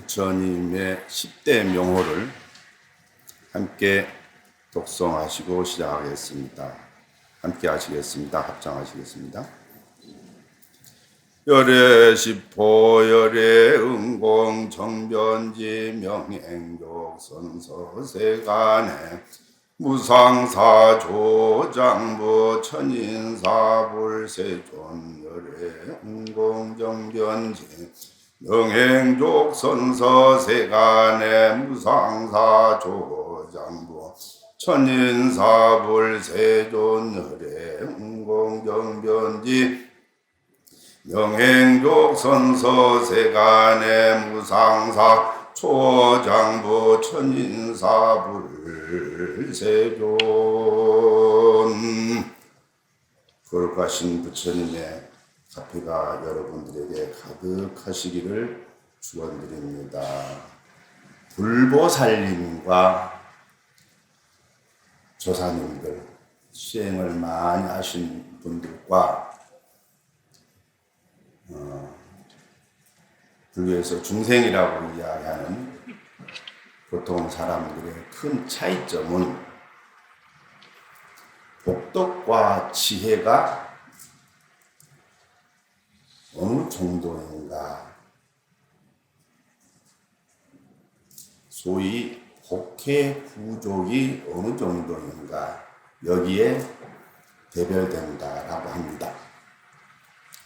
부처님의 10대 명호를 함께 독송하시고 시작하겠습니다. 함께 하시겠습니다. 합장하시겠습니다. 열애 십호 열애 응공 정변지 명행족 선서세간에 무상사 조장부 천인사 불세존 열애 응공 정변지 명행족 선서세간에 무상사 조장부 천인사 불세존 열애 응공 정변지 명행족 선서세간에 무상사 초장부 천인사 불세존. 거룩하신 부처님의 가피가 여러분들에게 가득하시기를 축원드립니다. 불보살님과 조사님들, 수행을 많이 하신 분들과 불교에서 중생이라고 이야기하는 보통 사람들의 큰 차이점은 복덕과 지혜가 어느 정도인가, 소위 복해 부족이 어느 정도인가, 여기에 대별된다라고 합니다.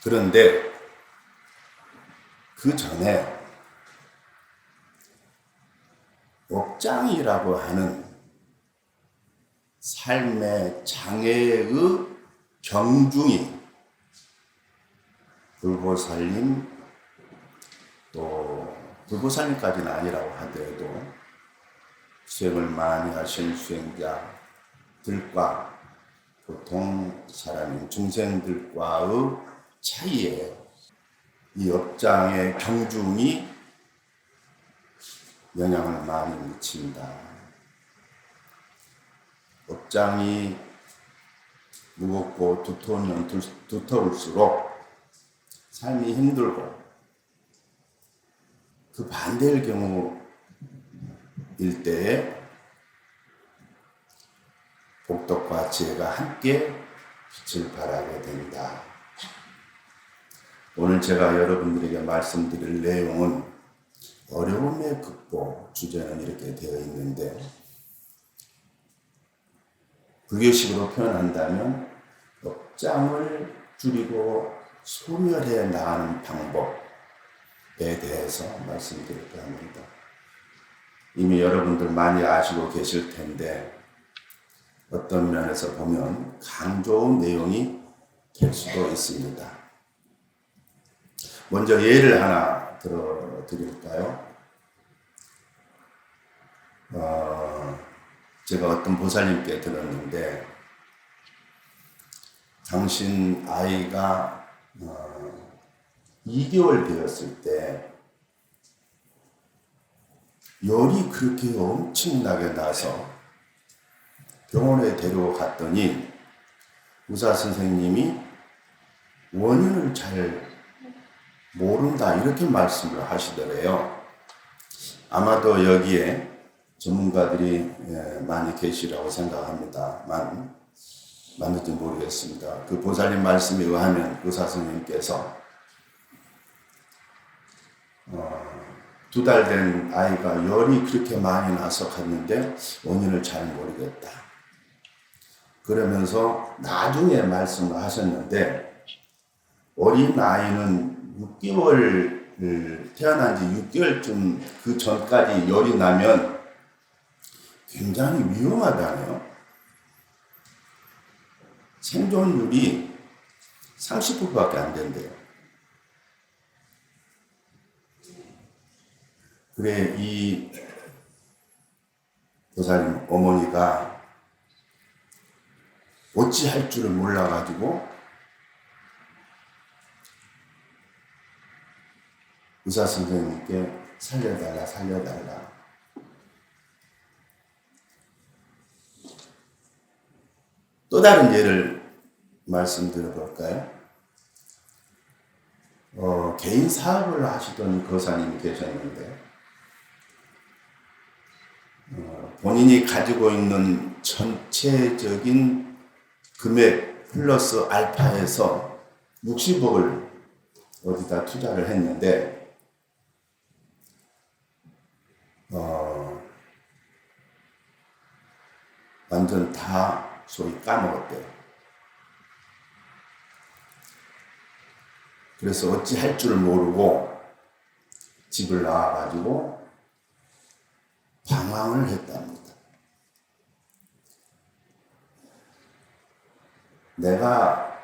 그런데 그 전에 업장이라고 하는 삶의 장애의 경중이 불보살님, 또 불보살님까지는 아니라고 하더라도 수행을 많이 하신 수행자들과 보통 사람인 중생들과의 차이에 이 업장의 경중이 영향을 많이 미친다. 업장이 무겁고 두터울수록 삶이 힘들고, 그 반대일 경우일 때에 복덕과 지혜가 함께 빛을 발하게 된다. 오늘 제가 여러분들에게 말씀드릴 내용은 어려움의 극복, 주제는 이렇게 되어 있는데, 불교식으로 표현한다면 업장을 줄이고 소멸해 나가는 방법에 대해서 말씀드릴까 합니다. 이미 여러분들 많이 아시고 계실 텐데 어떤 면에서 보면 강조한 내용이 될 수도 있습니다. 먼저 예를 하나 들어드릴까요? 제가 어떤 보살님께 들었는데, 당신 아이가 2개월 되었을 때 열이 그렇게 엄청나게 나서 병원에 데리고 갔더니 의사 선생님이 원인을 잘 모른다, 이렇게 말씀을 하시더래요. 아마도 여기에 전문가들이 많이 계시라고 생각합니다만 맞는지 모르겠습니다. 그 보살님 말씀에 의하면 의사 선생님께서 2달 된 아이가 열이 그렇게 많이 나서 갔는데 원인을 잘 모르겠다. 그러면서 나중에 말씀을 하셨는데, 어린 아이는 6개월, 태어난 지 6개월쯤 그 전까지 열이 나면 굉장히 위험하다네요. 생존율이 30%밖에 안 된대요. 그래, 이 보살님 어머니가 어찌할 줄을 몰라가지고 의사 선생님께 살려달라. 또 다른 예를 말씀드려볼까요? 개인 사업을 하시던 거사님이 계셨는데 본인이 가지고 있는 전체적인 금액 플러스 알파에서 60억을 어디다 투자를 했는데 완전 다 소위 까먹었대요. 그래서 어찌 할 줄 모르고 집을 나와가지고 방황을 했답니다. 내가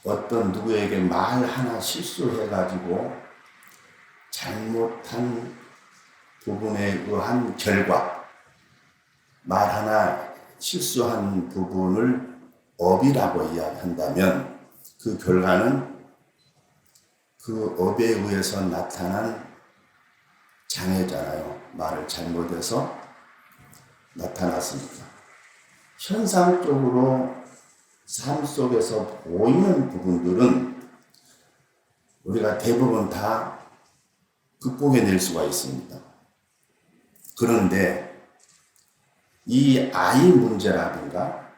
어떤 누구에게 말 하나 실수해가지고 잘못한 부분에 의한 결과, 말 하나 실수한 부분을 업이라고 이야기한다면 그 결과는 그 업에 의해서 나타난 장애잖아요. 말을 잘못해서 나타났으니까. 현상적으로 삶 속에서 보이는 부분들은 우리가 대부분 다 극복해낼 수가 있습니다. 그런데 이 아이 문제라든가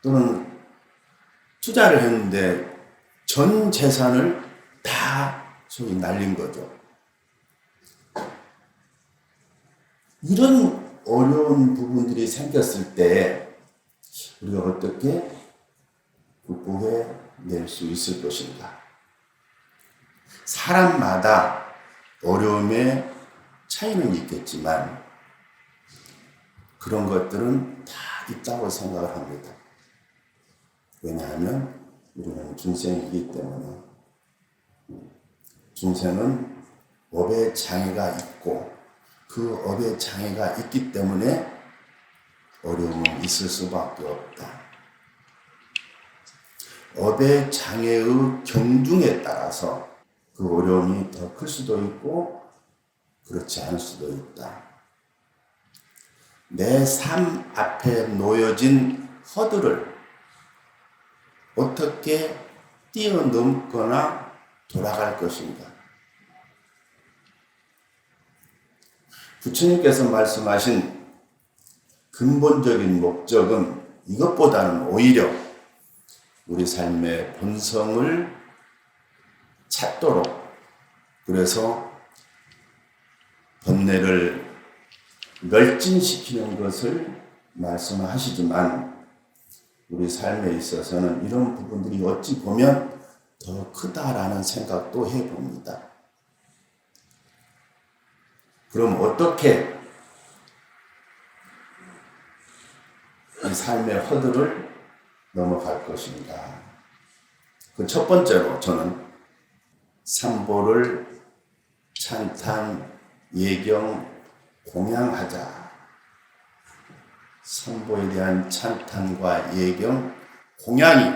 또는 투자를 했는데 전 재산을 다 소위 날린 거죠. 이런 어려운 부분들이 생겼을 때 우리가 어떻게 극복해낼 수 있을 것인가? 사람마다 어려움의 차이는 있겠지만 그런 것들은 다 있다고 생각을 합니다. 왜냐하면 우리는 중생이기 때문에 중생은 업의 장애가 있고 그 업의 장애가 있기 때문에 어려움은 있을 수밖에 없다. 업의 장애의 경중에 따라서 그 어려움이 더 클 수도 있고 그렇지 않을 수도 있다. 내 삶 앞에 놓여진 허들을 어떻게 뛰어넘거나 돌아갈 것인가. 부처님께서 말씀하신 근본적인 목적은 이것보다는 오히려 우리 삶의 본성을 찾도록, 그래서 번뇌를 멸진시키는 것을 말씀하시지만 우리 삶에 있어서는 이런 부분들이 어찌 보면 더 크다라는 생각도 해봅니다. 그럼 어떻게 이 삶의 허들을 넘어갈 것인가? 그 첫 번째로 저는 삼보를 찬탄, 예경, 공양하자. 삼보에 대한 찬탄과 예경, 공양이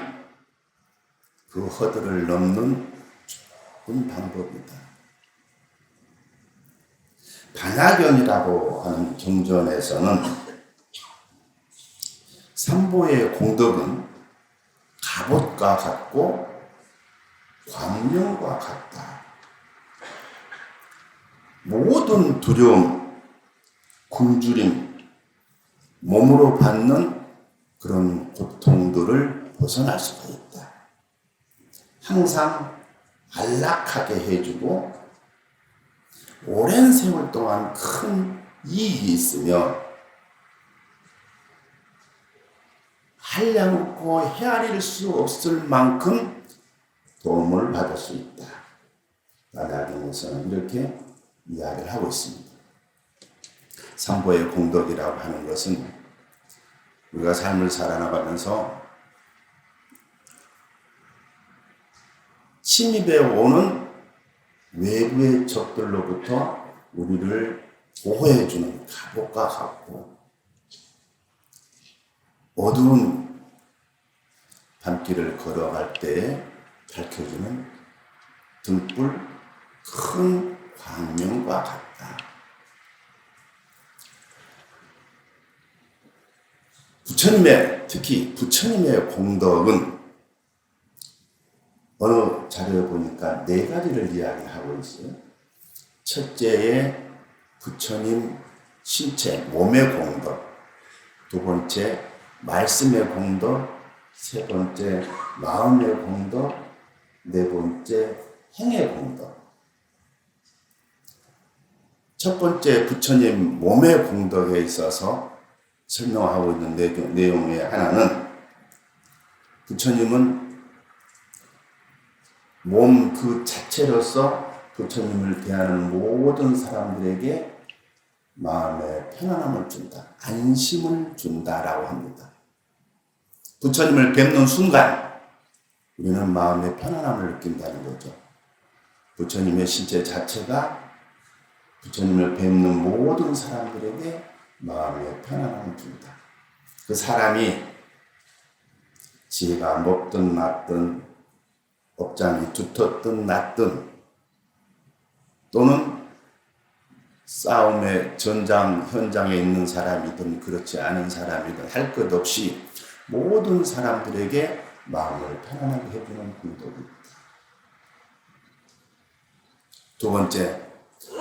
그 허들을 넘는 좋은 방법이다. 반야경이라고 하는 경전에서는 삼보의 공덕은 갑옷과 같고 광명과 같다. 모든 두려움, 굶주림, 몸으로 받는 그런 고통들을 벗어날 수가 있다. 항상 안락하게 해주고 오랜 세월 동안 큰 이익이 있으며 한량없고 헤아릴 수 없을 만큼 도움을 받을 수 있다. 나라경에서는 이렇게 이야기를 하고 있습니다. 삼보의 공덕이라고 하는 것은 우리가 삶을 살아나가면서 침입해 오는 외부의 적들로부터 우리를 보호해주는 갑옷과 같고 어두운 밤길을 걸어갈 때에 밝혀주는 등불 큰 광명과 같다. 특히 부처님의 공덕은 어느 자료에 보니까 4가지를 이야기하고 있어요. 첫째에 부처님 신체, 몸의 공덕. 두 번째, 말씀의 공덕. 세 번째, 마음의 공덕. 네 번째, 행의 공덕. 첫 번째 부처님 몸의 공덕에 있어서 설명하고 있는 내용의 하나는, 부처님은 몸 그 자체로서 부처님을 대하는 모든 사람들에게 마음의 편안함을 준다, 안심을 준다라고 합니다. 부처님을 뵙는 순간 우리는 마음의 편안함을 느낀다는 거죠. 부처님의 신체 자체가 부처님을 뵙는 모든 사람들에게 마음의 편안함을 준다. 그 사람이 지혜가 높든 낮든, 업장이 두텁든 낮든, 또는 싸움의 전장 현장에 있는 사람이든 그렇지 않은 사람이든 할 것 없이 모든 사람들에게 마음을 편안하게 해주는 공덕이 있다. 두 번째,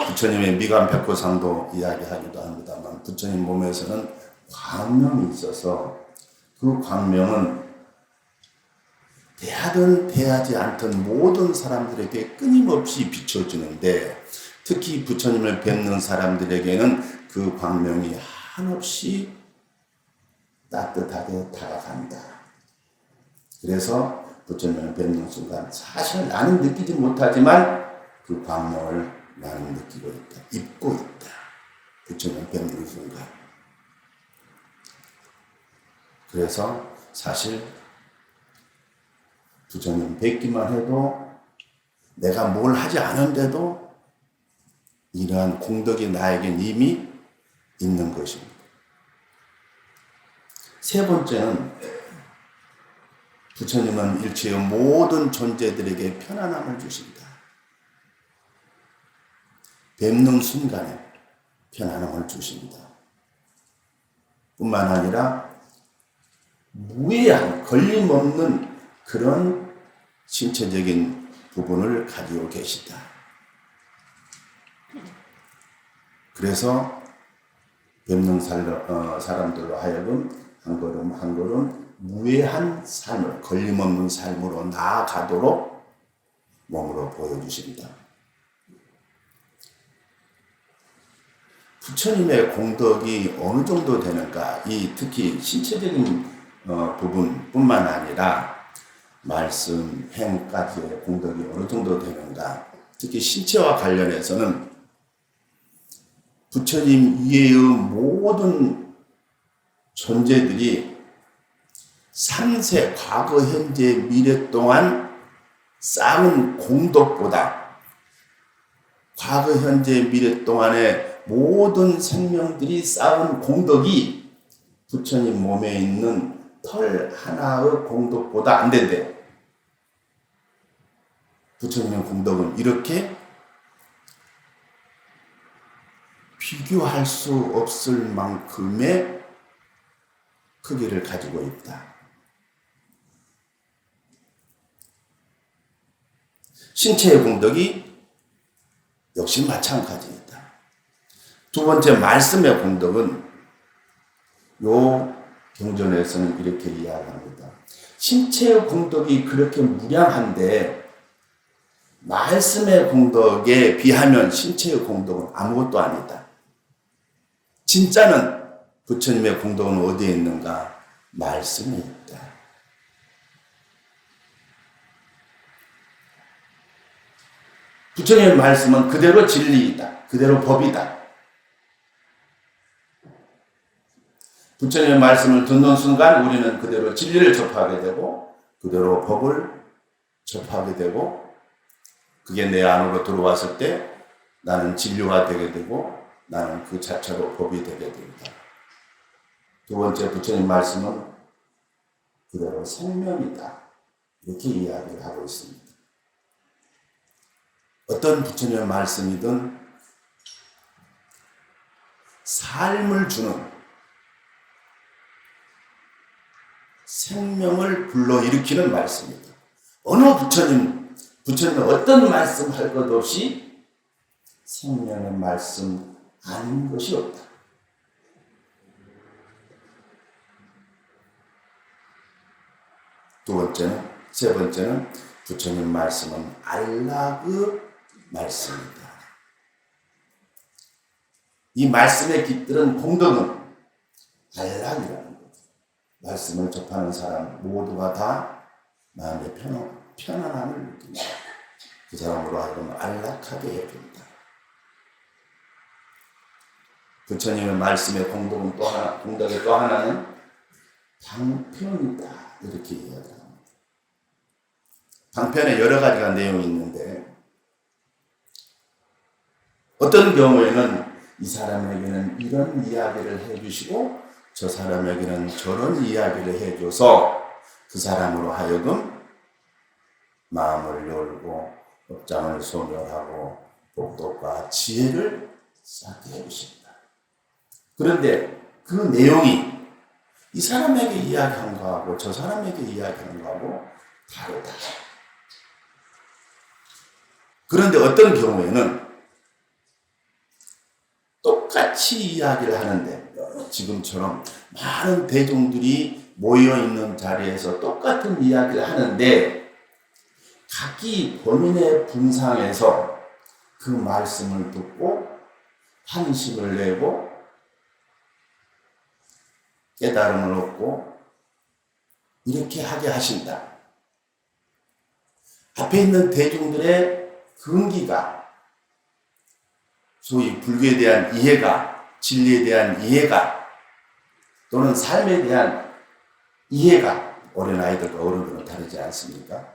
부처님의 미간백호상도 이야기하기도 합니다만, 부처님 몸에서는 광명이 있어서 그 광명은 대하든 대하지 않든 모든 사람들에게 끊임없이 비춰주는데, 특히 부처님을 뵙는 사람들에게는 그 광명이 한없이 따뜻하게 다가간다. 그래서 부처님을 뵙는 순간 사실 나는 느끼지 못하지만 그 광명을 나는 느끼고 있다, 입고 있다. 부처님을 뵙는 순간. 그래서 사실 부처님 뵙기만 해도, 내가 뭘 하지 않은데도 이러한 공덕이 나에겐 이미 있는 것입니다. 세 번째는, 부처님은 일체의 모든 존재들에게 편안함을 주신다. 뵙는 순간에 편안함을 주신다. 뿐만 아니라 무해한, 걸림없는 그런 신체적인 부분을 가지고 계시다. 그래서 뵙는 사람들로 하여금 한 걸음 한 걸음 무해한 삶을, 걸림없는 삶으로 나아가도록 몸으로 보여주신다. 부처님의 공덕이 어느 정도 되는가, 특히 신체적인 부분뿐만 아니라 말씀, 행까지의 공덕이 어느 정도 되는가, 특히 신체와 관련해서는 부처님 이외의 모든 존재들이 상세, 과거, 현재, 미래 동안 쌓은 공덕보다, 과거, 현재, 미래 동안의 모든 생명들이 쌓은 공덕이 부처님 몸에 있는 털 하나의 공덕보다 안 된대요. 부처님의 공덕은 이렇게 비교할 수 없을 만큼의 크기를 가지고 있다. 신체의 공덕이 역시 마찬가지이다. 두 번째, 말씀의 공덕은 요 경전에서는 이렇게 이야기합니다. 신체의 공덕이 그렇게 무량한데 말씀의 공덕에 비하면 신체의 공덕은 아무것도 아니다. 진짜는 부처님의 공덕은 어디에 있는가? 말씀에 있다. 부처님의 말씀은 그대로 진리이다. 그대로 법이다. 부처님의 말씀을 듣는 순간 우리는 그대로 진리를 접하게 되고, 그대로 법을 접하게 되고, 그게 내 안으로 들어왔을 때 나는 진료가 되게 되고, 나는 그 자체로 법이 되게 됩니다. 두 번째, 부처님 말씀은 그대로 생명이다. 이렇게 이야기를 하고 있습니다. 어떤 부처님의 말씀이든 삶을 주는, 생명을 불러일으키는 말씀이다. 어느 부처님은 어떤 말씀 할 것 없이 생명의 말씀 아닌 것이 없다. 세 번째는 부처님 말씀은 알라그 말씀이다. 이 말씀의 깃들은 공덕은 알락이라는 거죠. 말씀을 접하는 사람 모두가 다 마음의 편안함을 느낍니다. 그 사람으로 하여금 안락하게 해줍니다. 부처님의 말씀의 공덕의 또 하나는 방편이다. 이렇게 이야기합니다. 방편에 여러 가지가 내용이 있는데, 어떤 경우에는 이 사람에게는 이런 이야기를 해주시고 저 사람에게는 저런 이야기를 해줘서 그 사람으로 하여금 마음을 열고 업장을 소멸하고 복덕과 지혜를 쌓게 해주십니다. 그런데 그 내용이 이 사람에게 이야기한 거하고 저 사람에게 이야기한 거하고 다르다. 그런데 어떤 경우에는 똑같이 이야기를 하는데, 지금처럼 많은 대중들이 모여있는 자리에서 똑같은 이야기를 하는데 각기 본인의 분상에서 그 말씀을 듣고 한심을 내고 깨달음을 얻고 이렇게 하게 하신다. 앞에 있는 대중들의 근기가, 소위 불교에 대한 이해가, 진리에 대한 이해가, 또는 삶에 대한 이해가 어린아이들과 어른들은 다르지 않습니까?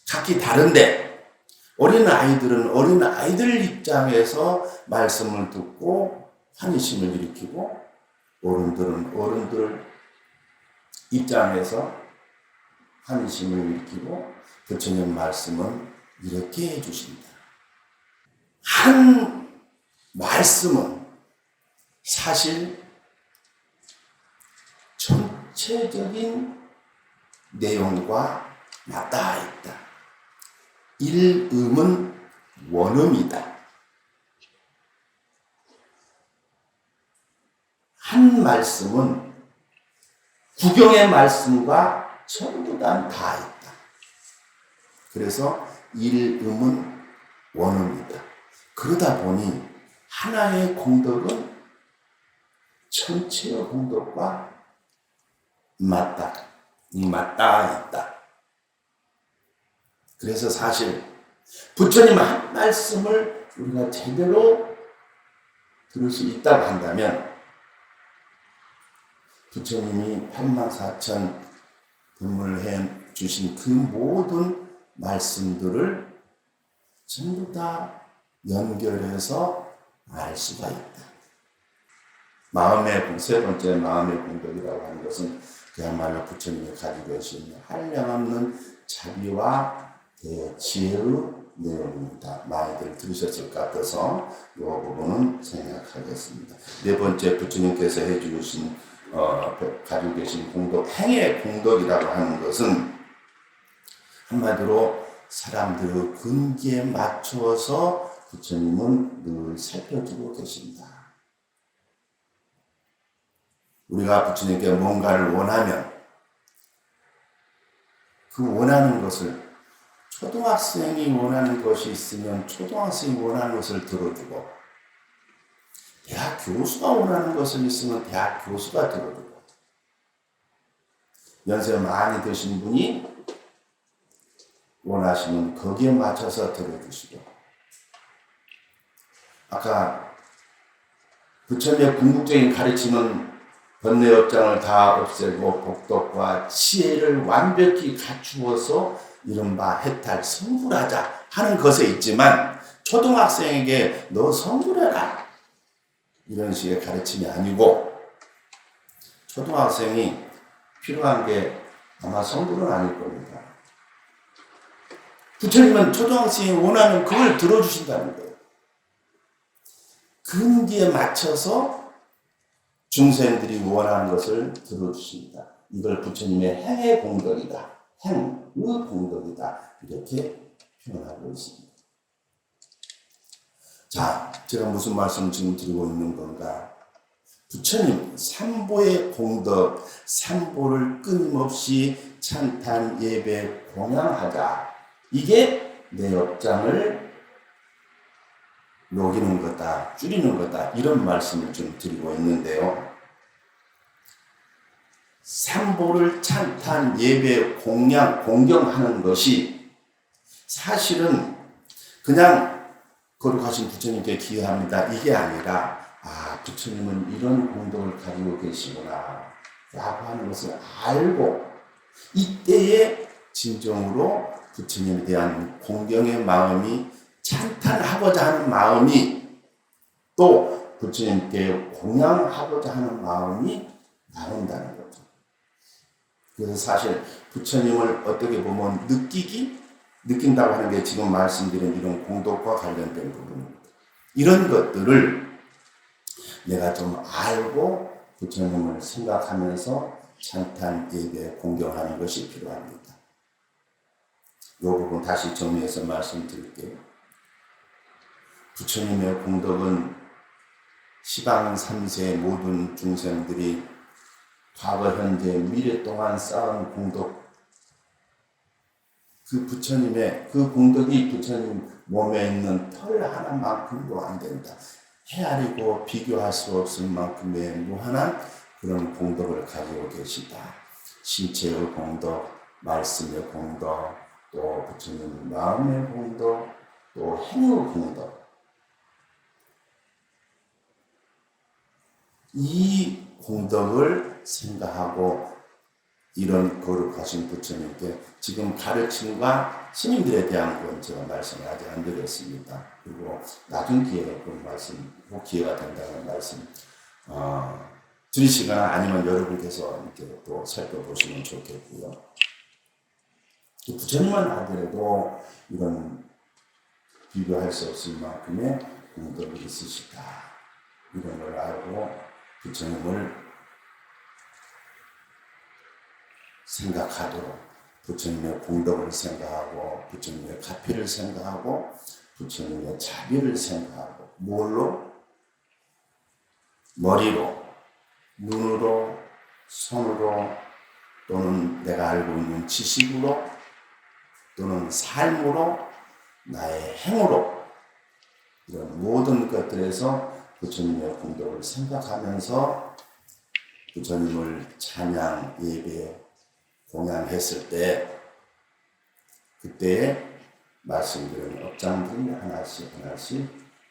각기 다른데 어린아이들은 어린아이들 입장에서 말씀을 듣고 환희심을 일으키고, 어른들은 어른들 입장에서 환희심을 일으키고, 부처님 말씀은 이렇게 해주신다. 한 말씀은 사실 전체적인 내용과 맞닿아 있다. 일음은 원음이다. 한 말씀은 구경의 말씀과 전부 다 있다. 그래서 일음은 원음이다. 그러다 보니 하나의 공덕은 전체의 공덕과 맞닿아 있다. 그래서 사실 부처님 한 말씀을 우리가 제대로 들을 수 있다고 한다면, 부처님이 84,000 법문을 주신 그 모든 말씀들을 전부 다 연결해서 알 수가 있다. 세 번째 마음의 공덕이라고 하는 것은 그야말로 부처님이 가지고 계신 한량없는 자비와 지혜의 내용입니다. 많이들 들으셨을 것 같아서 이 부분은 생략하겠습니다. 네 번째, 부처님께서 해주신 가지고 계신 공덕, 행의 공덕이라고 하는 것은 한마디로 사람들의 근기에 맞추어서 부처님은 늘 살펴주고 계신다. 우리가 부처님께 뭔가를 원하면 그 원하는 것을, 초등학생이 원하는 것이 있으면 초등학생이 원하는 것을 들어주고, 대학 교수가 원하는 것을 있으면 대학 교수가 들어주고, 연세 많이 드신 분이 원하시면 거기에 맞춰서 들어주시고, 아까 부처님의 궁극적인 가르침은 번뇌업장을 다 없애고 복덕과 지혜를 완벽히 갖추어서 이른바 해탈, 성불하자 하는 것에 있지만, 초등학생에게 너 성불해라 이런 식의 가르침이 아니고, 초등학생이 필요한 게 아마 성불은 아닐 겁니다. 부처님은 초등학생이 원하는 그걸 들어주신다는 거예요. 근기에 맞춰서 중생들이 원하는 것을 들어주십니다. 이걸 부처님의 행의 공덕이다, 행의 공덕이다, 이렇게 표현하고 있습니다. 자, 제가 무슨 말씀을 지금 드리고 있는 건가? 부처님 삼보의 공덕, 삼보를 끊임없이 찬탄 예배 공양하자. 이게 내 업장을 녹이는 거다, 줄이는 거다, 이런 말씀을 좀 드리고 있는데요. 삼보를 찬탄 예배 공경하는 것이 사실은 그냥 거룩하신 부처님께 기여합니다, 이게 아니라 부처님은 이런 공덕을 가지고 계시구나 라고 하는 것을 알고 이때에 진정으로 부처님에 대한 공경의 마음이, 찬탄하고자 하는 마음이, 또 부처님께 공양하고자 하는 마음이 나온다는 거죠. 그래서 사실 부처님을 어떻게 보면 느낀다고 하는 게 지금 말씀드린 이런 공덕과 관련된 부분입니다. 이런 것들을 내가 좀 알고 부처님을 생각하면서 찬탄 예배 공경하는 것이 필요합니다. 이 부분 다시 정리해서 말씀드릴게요. 부처님의 공덕은 시방 3세 모든 중생들이 과거, 현재, 미래 동안 쌓은 공덕, 그 부처님의 그 공덕이 부처님 몸에 있는 털 하나만큼도 안 된다. 헤아리고 비교할 수 없을 만큼의 무한한 그런 공덕을 가지고 계시다. 신체의 공덕, 말씀의 공덕, 또 부처님 마음의 공덕, 또 행의 공덕. 이 공덕을 생각하고 이런 거룩하신 부처님께 지금 가르침과 스님들에 대한 건 제가 말씀을 아직 안 드렸습니다. 그리고 나중 기회에 그 말씀, 기회가 된다는 말씀 들으시거나 아니면 여러분께서 이렇게 또 살펴보시면 좋겠고요. 부처님만 하더라도 이런 비교할 수 없을 만큼의 공덕이 있으시다. 이런 걸 알고 부처님을 생각하도록, 부처님의 공덕을 생각하고 부처님의 가피를 생각하고 부처님의 자비를 생각하고, 뭘로? 머리로, 눈으로, 손으로, 또는 내가 알고 있는 지식으로, 또는 삶으로, 나의 행으로, 이런 모든 것들에서 부처님의 공덕을 생각하면서 부처님을 찬양, 예배, 공양했을 때 그때에 말씀드린 업장들이 하나씩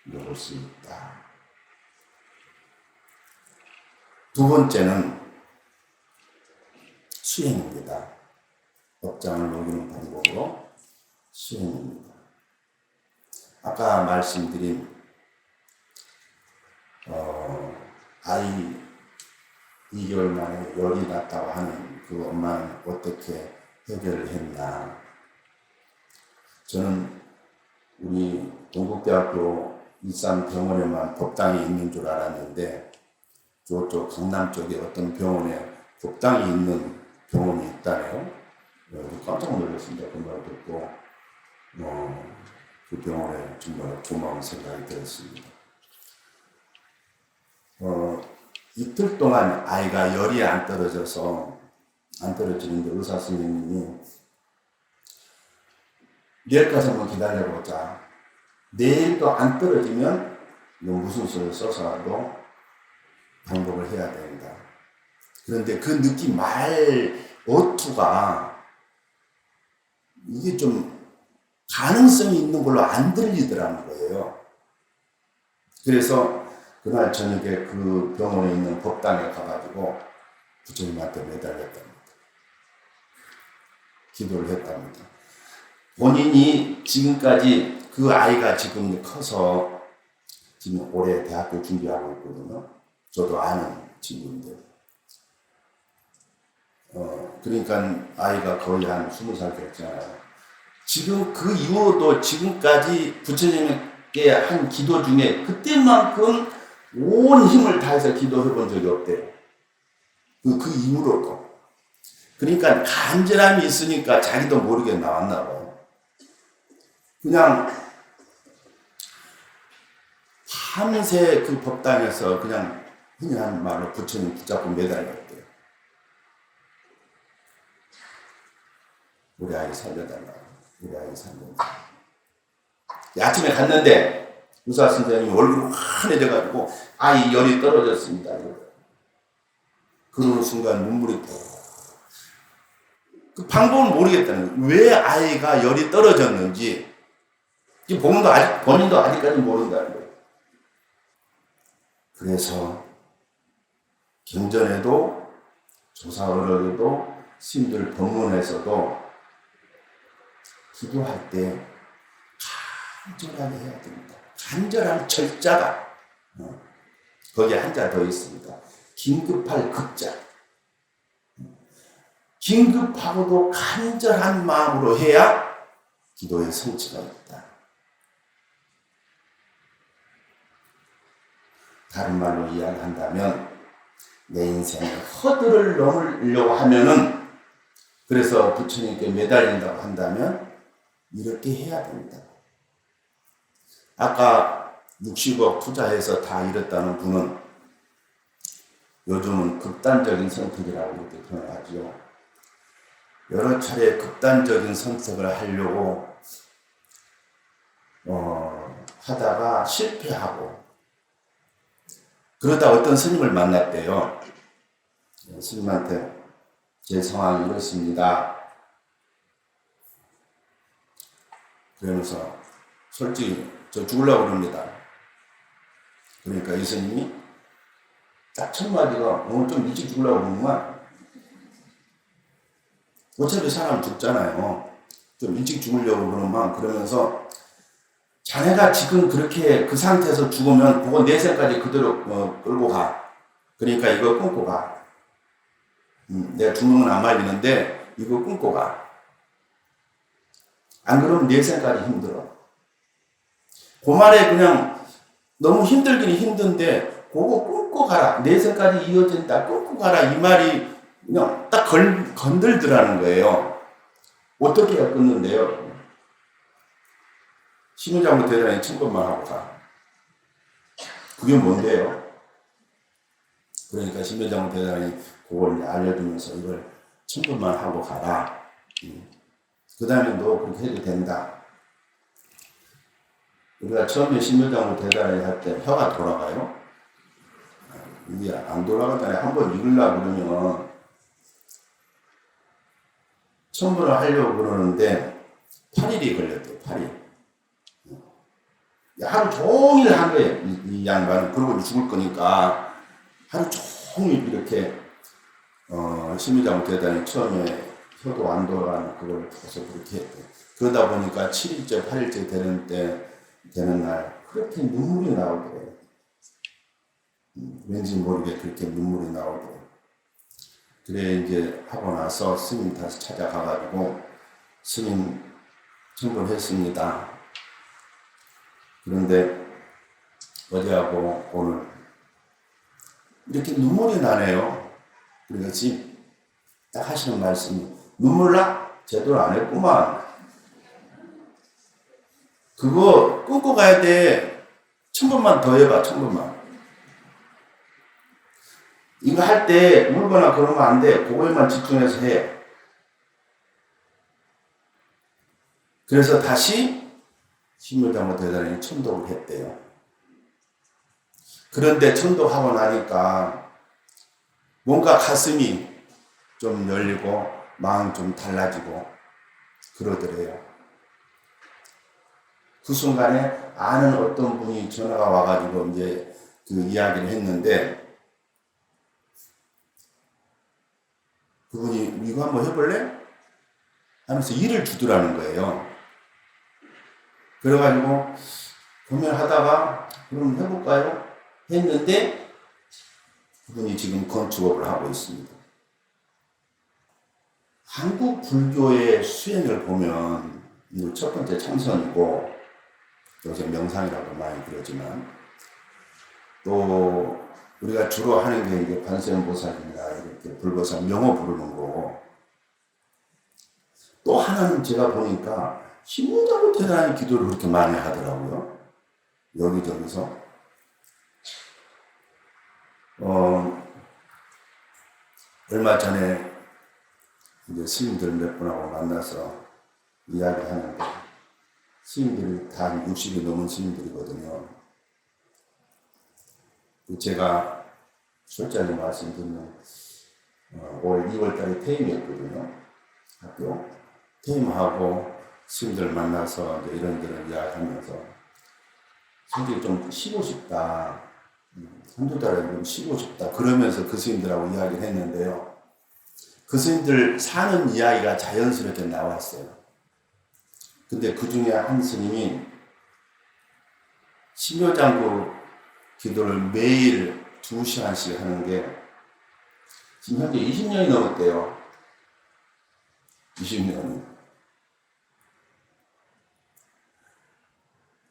놓을 수 있다. 두 번째는 수행입니다. 업장을 녹이는 방법으로 수행입니다. 아까 말씀드린 아이 2개월 만에 열이 났다고 하는 그 엄마는 어떻게 해결을 했나. 저는 우리 동국대학교 일산병원에만 법당이 있는 줄 알았는데 저쪽 강남 쪽에 어떤 병원에 법당이 있는 병원이 있다네요. 깜짝 놀랐습니다. 그 말 듣고 그 병원에 정말 고마운 생각이 들었습니다. 이틀 동안 아이가 열이 안 떨어지는데 의사 선생님이 내일까지 한번 기다려보자. 내일도 안 떨어지면 무슨 수를 써서라도 방법을 해야 된다. 그런데 그 느낌 어투가 이게 좀 가능성이 있는 걸로 안 들리더라는 거예요. 그래서 그날 저녁에 그 병원에 있는 법당에 가가지고 부처님한테 매달렸답니다. 기도를 했답니다. 본인이 지금까지 그 아이가 지금 커서 지금 올해 대학교 준비하고 있거든요. 저도 아는 친구인데. 그러니까 아이가 거의 한 20살 됐잖아요. 지금 그 이후로도 지금까지 부처님께 한 기도 중에 그때만큼 온 힘을 다해서 기도해 본 적이 없대요. 그 이후로도. 그러니까 간절함이 있으니까 자기도 모르게 나왔나 봐요. 그냥 밤새 그 법당에서 그냥 흔히 하는 말로 부처님 붙잡고 매달렸대요. 우리 아이 살려달라고. 우리 아이 살려달라고. 아침에 갔는데 의사 선생님이 얼굴이 환해져가지고 아이 열이 떨어졌습니다. 그러는 순간 눈물이 그 방법을 모르겠다는 거예요. 왜 아이가 열이 떨어졌는지 본인도 아직까지 모른다는 거예요. 그래서 경전에도 조사어록에도 스님들 법문에서도 기도할 때 간절하게 해야 됩니다. 간절한 절자가 거기에 한자 더 있습니다. 긴급할 급자. 긴급하고도 간절한 마음으로 해야 기도의 성취가 있다. 다른 말로 이야기한다면 내 인생의 허들을 넘으려고 하면은, 그래서 부처님께 매달린다고 한다면 이렇게 해야 됩니다. 아까 60억 투자해서 다 이뤘다는 분은 요즘은 극단적인 선택이라고 이렇게 표현하죠. 여러 차례 극단적인 선택을 하려고 하다가 실패하고, 그러다 어떤 스님을 만났대요. 스님한테 제 상황이 이렇습니다. 그러면서 솔직히 저 죽으려고 그럽니다. 그러니까 이 스님이 딱 첫 마디가 오늘 좀 일찍 죽으려고 그러는구만. 어차피 사람 죽잖아요. 좀 일찍 죽으려고 그러면, 그러면서 자네가 지금 그렇게 그 상태에서 죽으면 그거 내생까지 그대로 끌고 가. 그러니까 이거 끊고 가. 내가 죽는 건 안 말리는데 이거 끊고 가. 안 그러면 내생까지 힘들어. 그 말에 그냥 너무 힘들긴 힘든데 그거 끊고 가라. 내생까지 이어진다. 끊고 가라. 이 말이 그냥 딱 건들더라는 거예요. 어떻게 해야 끊는데요? 심의장부 대단히 천번만 하고 가. 그게 뭔데요? 그러니까 심의장부 대단히 그걸 알려주면서 이걸 천번만 하고 가라. 그 다음에 너 그렇게 해도 된다. 우리가 처음에 심의장부 대단히 할 때 혀가 돌아가요. 이게 안 돌아가잖아요. 한번 읽으려고 그러면 천번을 하려고 그러는데 8일이 걸렸대요. 8일. 하루 종일 한 거예요. 이 양반은. 그러고 죽을 거니까 하루 종일 이렇게 심의장부 대단히 처음에 혀도 안 돌아가는 그걸 계속 그렇게 했대요. 그러다 보니까 7일째 8일째 되는 날 그렇게 눈물이 나오더래요. 왠지 모르게 그렇게 눈물이 나오더래요. 그래 이제 하고 나서 스님 다시 찾아가가지고 스님 청구했습니다. 그런데 어제하고 오늘 이렇게 눈물이 나네요. 그러니까 지금 딱 하시는 말씀이 눈물 나? 제대로 안 했구만. 그거 끊고 가야 돼. 1000번만 더 해봐. 1000번만. 이거 할 때 울거나 그러면 안 돼. 그거에만 집중해서 해. 그래서 다시 심의장부 대단히 천독을 했대요. 그런데 천독하고 나니까 뭔가 가슴이 좀 열리고 마음 좀 달라지고 그러더래요. 그 순간에 아는 어떤 분이 전화가 와가지고 이제 그 이야기를 했는데, 그분이 이거 한번 해볼래? 하면서 일을 주더라는 거예요. 그래가지고 고민하다가 그럼 해볼까요? 했는데 그분이 지금 건축업을 하고 있습니다. 한국 불교의 수행을 보면 첫 번째 참선이고, 요새 명상이라고 많이 그러지만, 또 우리가 주로 하는 게 이제 관세음보살이나 이렇게 불보살 명호 부르는 거고, 또 하나는 제가 보니까 심문자고 대단히 기도를 그렇게 많이 하더라고요. 여기저기서. 얼마 전에 이제 스님들 몇 분하고 만나서 이야기하는데, 스님들이 다 60이 넘은 스님들이거든요. 제가 솔직하게 말씀드리면, 올 2월 달에 퇴임했거든요. 학교. 퇴임하고 스님들 만나서 이제 이런저런 이야기하면서, 솔직히 좀 쉬고 싶다. 한두 달에 좀 쉬고 싶다. 그러면서 그 스님들하고 이야기를 했는데요. 그 스님들 사는 이야기가 자연스럽게 나왔어요. 근데 그 중에 한 스님이 신묘장구 기도를 매일 2시간씩 하는 게 지금 현재 20년이 넘었대요. 20년이.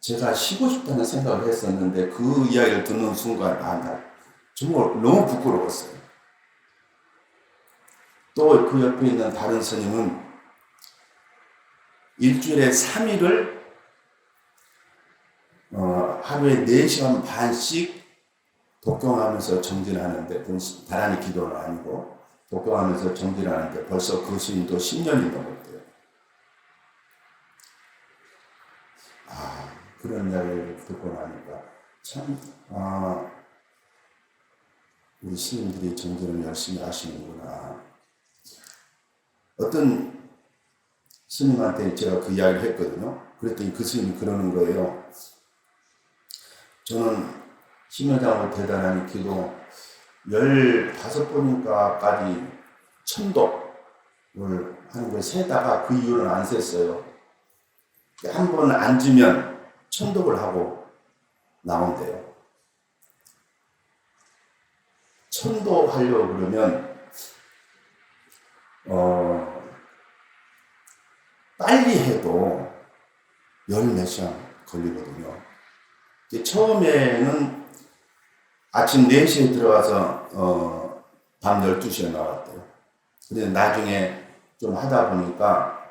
제가 쉬고 싶다는 생각을 했었는데 그 이야기를 듣는 순간 나 정말 너무 부끄러웠어요. 또 그 옆에 있는 다른 스님은 일주일에 3일을 하루에 4시간 반씩 독경하면서 정진하는데, 다란히 기도는 아니고 독경하면서 정진하는데 벌써 그 스님도 10년이 넘었대요. 그런 이야기를 듣고 나니까 참 우리 스님들이 정진을 열심히 하시는구나. 어떤 스님한테 제가 그 이야기를 했거든요. 그랬더니 그 스님이 그러는 거예요. 저는 신묘장으로 대단한 기도 15번인가까지 천독을 하는 거에 세다가 그 이유는 안 셌어요. 한 번 앉으면 천독을 하고 나온대요. 천독하려고 그러면 빨리 해도 10몇 시간 걸리거든요. 처음에는 아침 4시에 들어가서 밤 12시에 나왔대요. 근데 나중에 좀 하다 보니까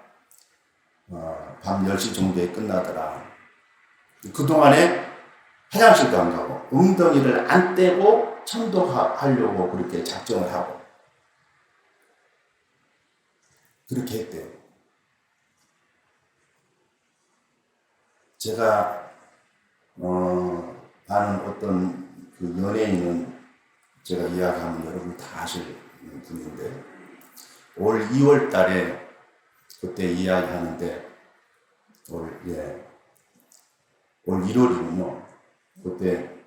밤 10시 정도에 끝나더라. 그동안에 화장실도 안 가고 엉덩이를 안 떼고 천독하려고 그렇게 작정을 하고 그렇게 했대요. 제가 아는 어떤 그 연예인은 제가 이야기하면 여러분 다 아실 분인데, 올 2월 달에 그때 이야기하는데 올 1월이군요. 그때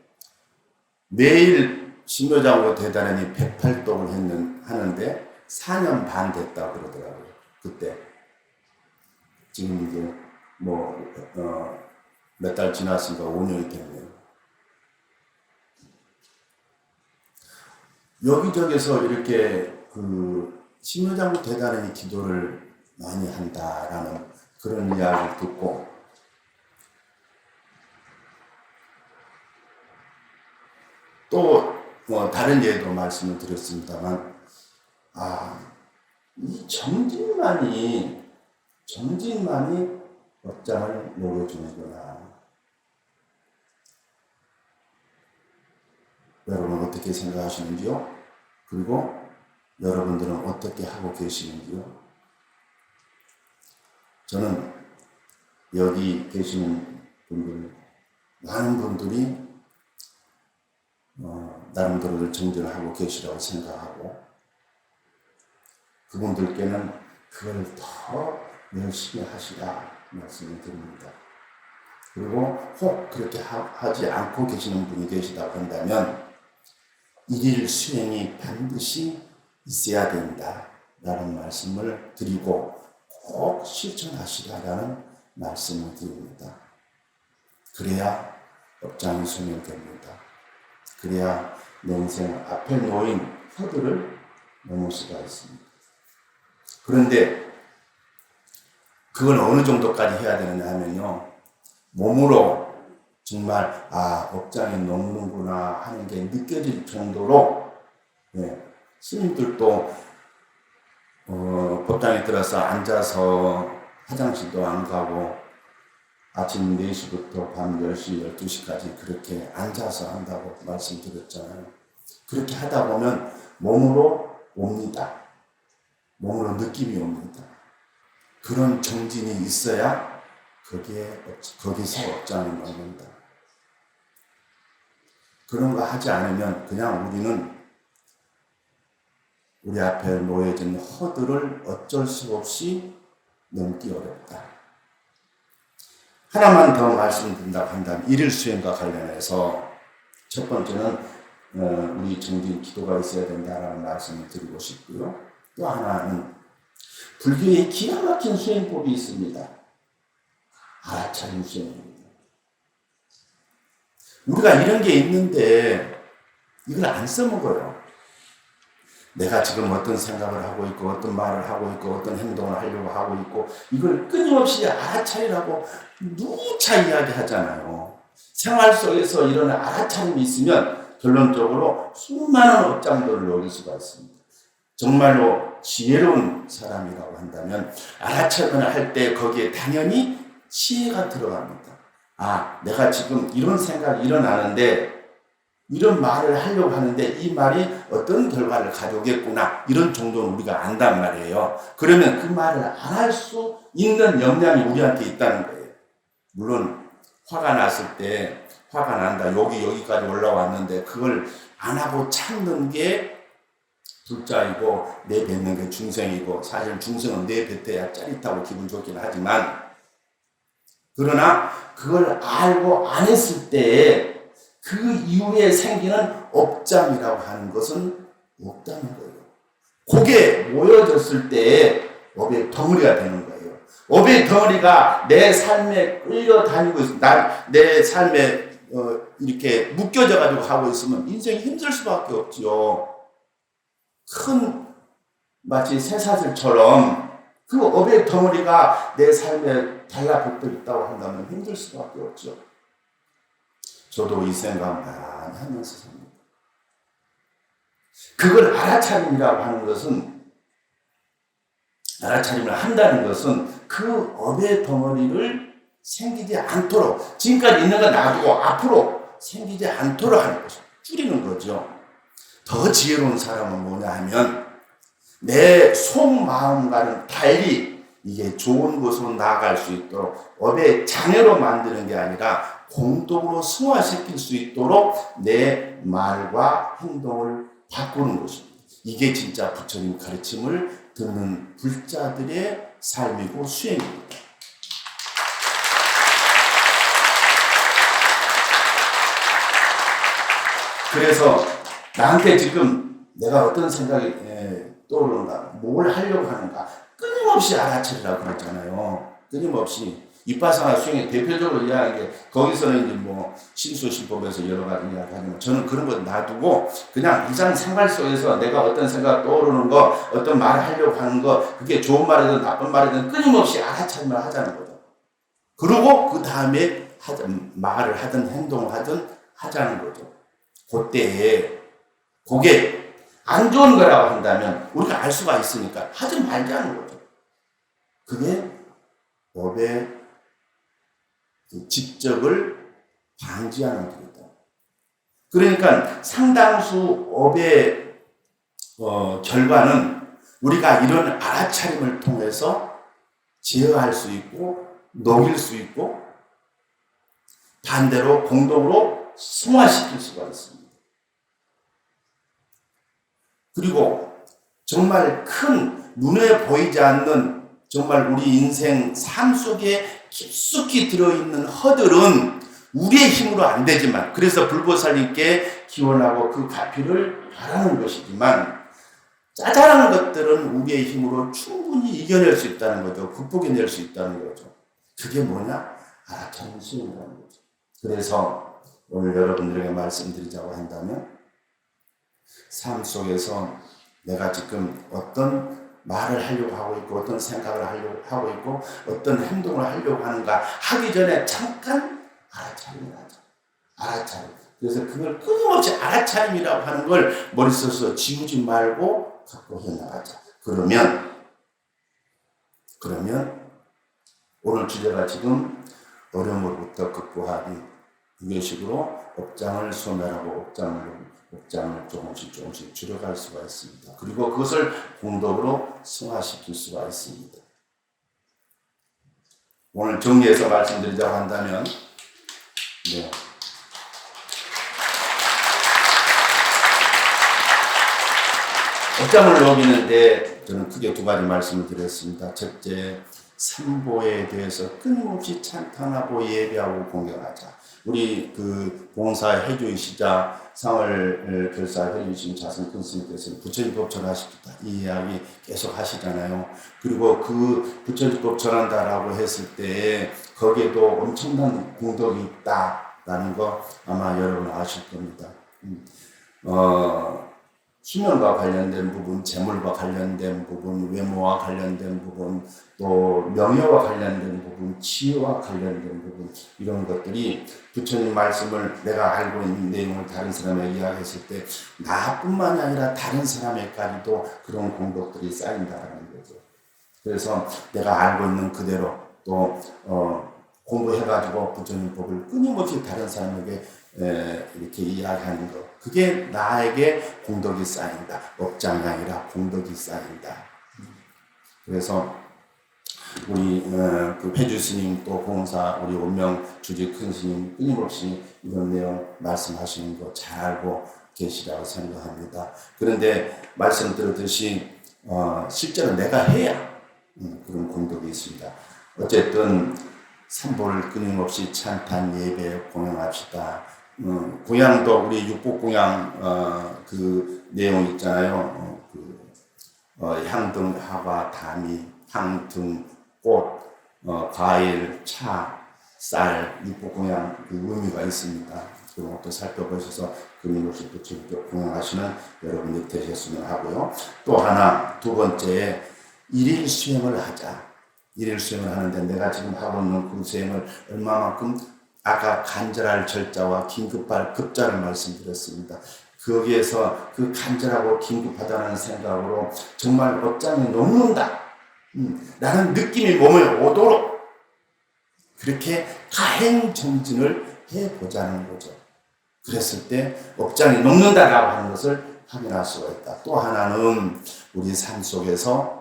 매일 신묘장으로 대단히 108독을 하는데 4년 반 됐다 그러더라고요. 그때. 지금 이제 몇 달 지났으니까 5년이 됐네요. 여기저기서 이렇게 그 신묘장구 대단히 기도를 많이 한다라는 그런 이야기를 듣고, 또 다른 예도 말씀을 드렸습니다만, 이 정진만이 업장을 녹여주는구나. 여러분 어떻게 생각하시는지요? 그리고 여러분들은 어떻게 하고 계시는지요? 저는 여기 계시는 분들, 많은 분들이 나름대로 정진을 하고 계시라고 생각하고, 그분들께는 그걸 더 열심히 하시라 말씀을 드립니다. 그리고 혹 그렇게 하지 않고 계시는 분이 계시다고 한다면 일일 수행이 반드시 있어야 된다 라는 말씀을 드리고 꼭 실천하시라라는 말씀을 드립니다. 그래야 업장이 소멸됩니다. 그래야 내 인생 앞에 놓인 허들을 넘을 수가 있습니다. 그런데 그걸 어느 정도까지 해야 되느냐 하면요, 몸으로 정말 업장이 넘는구나 하는 게 느껴질 정도로, 스님들도 법당에 들어서 앉아서 화장실도 안 가고 아침 4시부터 밤 10시, 12시까지 그렇게 앉아서 한다고 말씀드렸잖아요. 그렇게 하다 보면 몸으로 옵니다. 몸으로 느낌이 옵니다. 그런 정진이 있어야 거기서 업장을 넣는다. 그런 거 하지 않으면 그냥 우리는 우리 앞에 놓여진 허들을 어쩔 수 없이 넘기 어렵다. 하나만 더 말씀드린다고 한다면 일일 수행과 관련해서 첫 번째는 우리 정진 기도가 있어야 된다라는 말씀을 드리고 싶고요. 또 하나는 불교에 기가 막힌 수행법이 있습니다. 알아차림 수행입니다. 우리가 이런 게 있는데 이걸 안 써먹어요. 내가 지금 어떤 생각을 하고 있고 어떤 말을 하고 있고 어떤 행동을 하려고 하고 있고 이걸 끊임없이 알아차리라고 누차 이야기하잖아요. 생활 속에서 이런 알아차림이 있으면 결론적으로 수많은 업장들을 노릴 수가 있습니다. 정말로 지혜로운 사람이라고 한다면 알아차림을 할 때 거기에 당연히 지혜가 들어갑니다. 내가 지금 이런 생각이 일어나는데 이런 말을 하려고 하는데 이 말이 어떤 결과를 가져오겠구나 이런 정도는 우리가 안단 말이에요. 그러면 그 말을 안 할 수 있는 역량이 우리한테 있다는 거예요. 물론 화가 났을 때 화가 난다 여기까지 올라왔는데 그걸 안 하고 참는 게 불자이고 내뱉는 게 중생이고 사실 중생은 내뱉어야 짜릿하고 기분 좋긴 하지만 그러나 그걸 알고 안 했을 때에 그 이후에 생기는 업장이라고 하는 것은 없다는 거예요. 그게 모여졌을 때에 업의 덩어리가 되는 거예요. 업의 덩어리가 내 삶에 끌려다니고 내 삶에 이렇게 묶여져 가지고 하고 있으면 인생이 힘들 수밖에 없지요. 마치 쇠사슬처럼 그 업의 덩어리가 내 삶에 달라붙어 있다고 한다면 힘들 수밖에 없죠. 저도 이 생각 많이 하면서 삽니다. 그걸 알아차림이라고 하는 것은 알아차림을 한다는 것은 그 업의 덩어리를 생기지 않도록 지금까지 있는 거 놔두고 앞으로 생기지 않도록 하는 것을 줄이는 거죠. 더 지혜로운 사람은 뭐냐 하면 내 속마음과는 달리 이게 좋은 곳으로 나아갈 수 있도록 업의 장애로 만드는 게 아니라 공동으로 승화시킬 수 있도록 내 말과 행동을 바꾸는 것입니다. 이게 진짜 부처님 가르침을 듣는 불자들의 삶이고 수행입니다. 그래서 나한테 지금 내가 어떤 생각이 떠오르는가, 뭘 하려고 하는가 끊임없이 알아차리라고 그랬잖아요. 끊임없이 이빠사나 수행의 대표적으로 이야기하는 게 거기서는 이제 뭐 신수신법에서 여러 가지 이야기하지만 저는 그런 거 놔두고 그냥 일상생활 속에서 내가 어떤 생각 떠오르는 거, 어떤 말을 하려고 하는 거, 그게 좋은 말이든 나쁜 말이든 끊임없이 알아차림을 하자는 거죠. 그리고 그 다음에 말을 하든 행동을 하든 하자는 거죠. 그때에 그게 안 좋은 거라고 한다면 우리가 알 수가 있으니까 하지 말자는 거죠. 그게 법의 직접을 방지하는 길이다. 그러니까 상당수 업의 결과는 우리가 이런 알아차림을 통해서 제어할 수 있고 녹일 수 있고 반대로 공동으로 승화시킬 수가 있습니다. 그리고 정말 큰 눈에 보이지 않는 정말 우리 인생 삶 속에 깊숙이 들어있는 허들은 우리의 힘으로 안 되지만 그래서 불보살님께 기원하고 그 가피를 바라는 것이지만 짜잘한 것들은 우리의 힘으로 충분히 이겨낼 수 있다는 거죠. 극복해낼 수 있다는 거죠. 그게 뭐냐? 알아차림 수행이라는 거죠. 그래서 오늘 여러분들에게 말씀드리자고 한다면 삶 속에서 내가 지금 어떤 말을 하려고 하고 있고 어떤 생각을 하려고 하고 있고 어떤 행동을 하려고 하는가 하기 전에 잠깐 알아차림을 하자. 알아차림. 그래서 그걸 끊임없이 알아차림이라고 하는 걸 머릿속에서 지우지 말고 갖고 해나가자. 그러면 오늘 주제가 지금 어려움으로부터 극복하기 이런 식으로 업장을 소멸하고 업장을 조금씩 줄여갈 수가 있습니다. 그리고 그것을 공덕으로 승화시킬 수가 있습니다. 오늘 정리해서 말씀드리자고 한다면, 네. 업장을 어기는데 저는 크게 두 가지 말씀을 드렸습니다. 첫째, 삼보에 대해서 끊임없이 찬탄하고 예배하고 공경하자. 우리 그 봉사해 주시자 상을 결사해 주신 자선 큰 스님께서는 부처님법 전하십니다. 이 이야기 계속 하시잖아요. 그리고 그 부처님법 전한다라고 했을 때 거기에도 엄청난 공덕이 있다라는 거 아마 여러분 아실 겁니다. 수면과 관련된 부분, 재물과 관련된 부분, 외모와 관련된 부분, 또 명예와 관련된 부분, 지혜와 관련된 부분, 이런 것들이 부처님 말씀을 내가 알고 있는 내용을 다른 사람에게 이야기했을 때 나뿐만이 아니라 다른 사람에게까지도 그런 공덕들이 쌓인다는 거죠. 그래서 내가 알고 있는 그대로 또 공부해가지고 부처님 법을 끊임없이 다른 사람에게 이렇게 이야기하는 것, 그게 나에게 공덕이 쌓인다. 업장이 아니라 공덕이 쌓인다. 그래서 우리 그 회주 스님 또 공사 우리 원명 주지 큰 스님 끊임없이 이런 내용 말씀하시는 거 잘 알고 계시라고 생각합니다. 그런데 말씀 들었듯이 실제로 내가 해야 그런 공덕이 있습니다. 어쨌든 삼보를 끊임없이 찬탄 예배 공양합시다. 공양도 우리 육복공양 그 내용 있잖아요. 향등, 화과, 담이, 향등, 꽃, 과일, 차, 쌀, 육복공양 그 의미가 있습니다. 그런 것도 살펴보셔서 끊임없이 부처님께 공양하시는 여러분이 되셨으면 하고요. 또 하나, 두 번째, 일일 수행을 하자. 일일 수행을 하는데 내가 지금 하고 있는 그 수행을 얼마만큼 아까 간절할 절자와 긴급할 급자를 말씀드렸습니다. 거기에서 그 간절하고 긴급하다는 생각으로 정말 업장이 녹는다. 나는 느낌이 몸에 오도록 그렇게 가행정진을 해보자는 거죠. 그랬을 때 업장이 녹는다라고 하는 것을 확인할 수가 있다. 또 하나는 우리 삶 속에서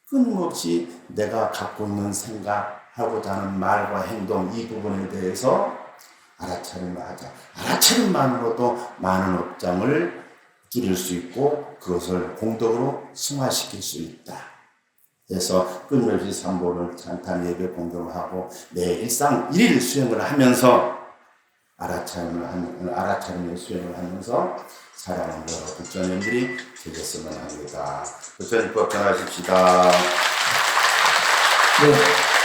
끊임없이 내가 갖고 있는 생각하고자 하는 말과 행동 이 부분에 대해서 알아차림을 하자. 알아차림만으로도 많은 업장을 줄일 수 있고 그것을 공덕으로 승화시킬 수 있다. 그래서 끊임없이 삼보를 찬탄 예배 공경을 하고 내 일상 일일 수행을 하면서 알아차림의 수행을 하면서 살아가는 여러 부처님들이 되겠으면 합니다. 부처님 법 전하십시다. 네.